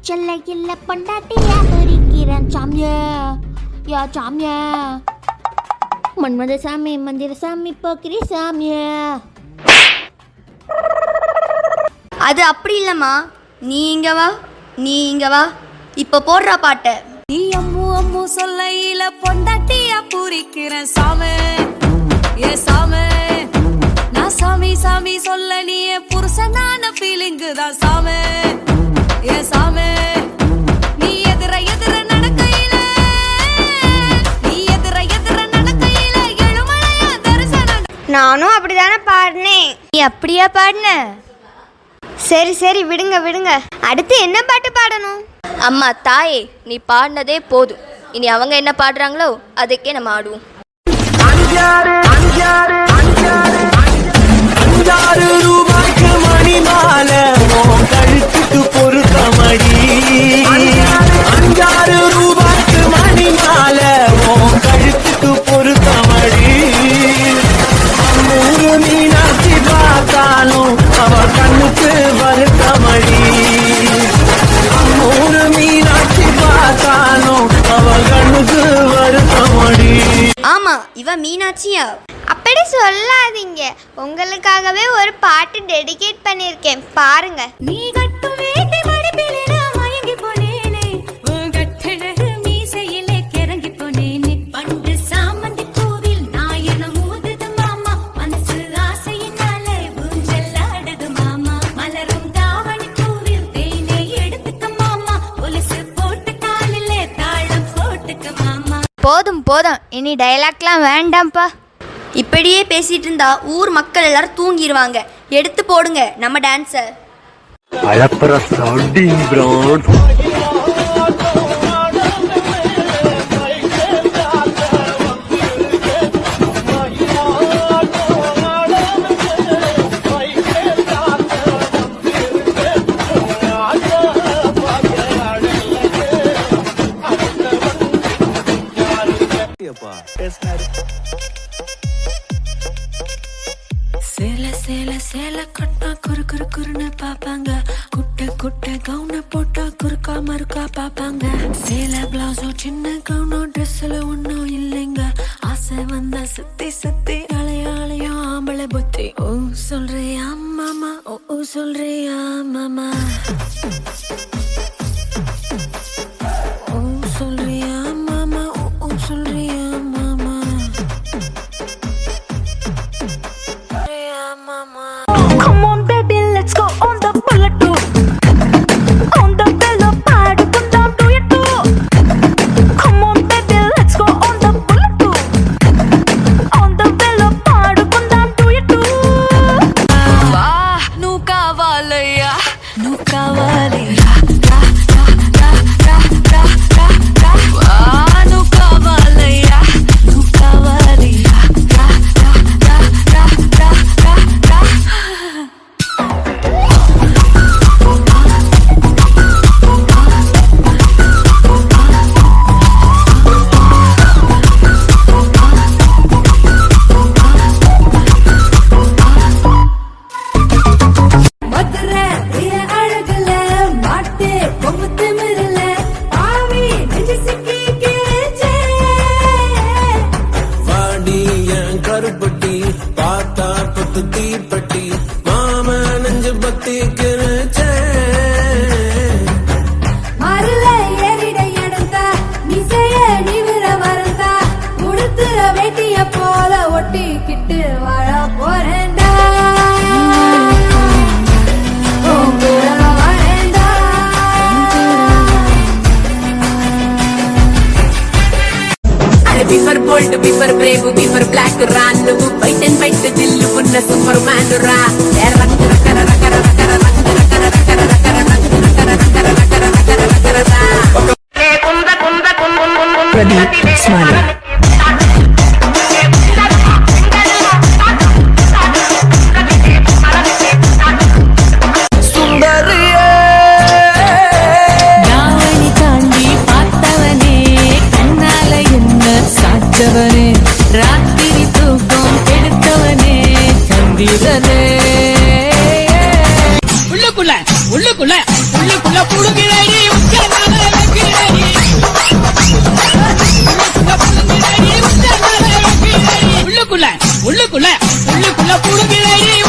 செல்ல இல்ல பொண்டாட்டியா துடிக்கிறேன் சாமியா யா சாமியா மன்மத சாமி மந்திர சாமி போக்கிரி சாமியா. அது அப்படி இல்லம்மா, நீ இங்க வா நீ இங்க வா. இப்ப போடுற பாட்டை. நீ அம்மு அம்மு சொல்லையில பொண்டாட்டியா பூரிக்கிறேன் சாமி ஏ சாமி. நான் சாமி சாமி சொல்ல நீ புருஷனான ஃபீலிங்கு தான் சாமி ஏ சாமி. நீ எதிர எதிர நடக்கையில நீ எதிர எதிர நடக்கையில எழுமலையா தரிசனம். நானும் அப்படிதானே பாடினேன். நீ அப்படியா பாடின? சரி சரி விடுங்க விடுங்க. அடுத்து என்ன பாட்டு பாடணும்? அம்மா தாயே, நீ பாடினதே போதும். இனி அவங்க என்ன பாடுறாங்களோ அதுக்கே நம்ம ஆடுவோம். 5 ரூபாய்க்கு மணி மாலை உன் கழுத்துக்கு பொருத்தமடி. 5 ரூபாய்க்கு மணி மாலை உன் கழுத்துக்கு பொருத்தமடி. 3 மீனாட்சி பார்த்தாலும் அவ கண்ணுக்கு வருத்தமடி. 3 மீனாட்சி பார்த்தாலும் அவ கண்ணுக்கு வருத்தமடி. ஆமா, இவ மீனாட்சியா? அப்படி சொல்லாதீங்க. உங்களுக்காகவே ஒரு பாட்டு டெடிகேட் பண்ணிருக்கேன், பாருங்க. நீ கட்டு வேட்டி மடிப்பிலே நான் மயங்கி போனேனே, உன் கட்டழகு மீசையிலே கிறங்கி போனேனே. பண்டு சாமந்தி பூவில் நாயனம் ஊதுது மாமா, மனசு ஆசையினாலே ஊஞ்சல் ஆடுது மாமா. மலரும் தாவணி பூவில் தேனை எடுத்துக்க மாமா, கொலுசு போட்டு காலிலே தாளம் போட்டுக்க மாமா. போதும் போதும், இனி டைலாக்லாம் வேண்டாம்ப்பா. இப்படியே பேசிட்டு இருந்தா ஊர் மக்கள் எல்லாரும் தூங்கிடுவாங்க. எடுத்து போடுங்க நம்ம டான்ஸ. அழப்பற சவுண்டிங் ப்ரோட். சேல சேல சேல கட்டா குறு குறு குறுன்னு பாப்பாங்க, குட்டை குட்டை கவுன போட்டா குறுக்கா மறுக்கா பாப்பாங்க. சேல பிளவுஸோ சின்ன கவுனோ ட்ரெஸ்ல ஒன்னும் இல்லைங்க, ஆசை வந்தா சுத்தி சுத்தி அலையாளையும் ஆம்பளை புத்தி. ஓ சொல்றியா மாமா, ஓ சொல்றியா மாமா, ஓ சொல்றியா மாமா, ஓ சொல்றியா மாமா. Come on baby, let's go on the bullet too. On the bello pad, put down to it too. Come on baby, let's go on the bullet too. On the bello pad, put down to it too. Vah, nu kavalaya, nu kavalaya. Ra ra ra ra ra ra ra. Vah, nu kavalaya, nu kavalaya. Ra ra ra ra ra ra ra. Madurai வீர அழகுல மாட்டு கொம்பு திமிருல ஆவி நெஞ்சு சிக்கி கிழிச்சே. வாடி என் கருப்பட்டி பார்த்தா பத்து தீப்பட்டி மாம நெஞ்சு பத்தி கிழிச்சே. மருள ஏறிட எடுத்தா மிசைய நிவிர வரந்தா, உடுத்துற வேட்டிய போல ஒட்டிக்கிட்டு வாழ போறேன்டா. బిఫర్ బోల్డ్ బిఫర్ బ్రేవ్ బిఫర్ బ్లాక్ రా, నువ్వు బయట బయట దిల్లు ఉన్న సూపర్ మ్యాన్ రా. சுந்தரியே தாவணி தாண்டி பார்த்தவனே, கண்ணால என்ன சாச்சவனே, ராத்திரி தூக்கம் எடுத்தவனே, சந்திரனே. உள்ளுக்குள்ள உள்ளுக்குள்ள உள்ளுக்குள்ள புடுங்கிறடி உள்ளுக்குள்ள புடுங்கிலடி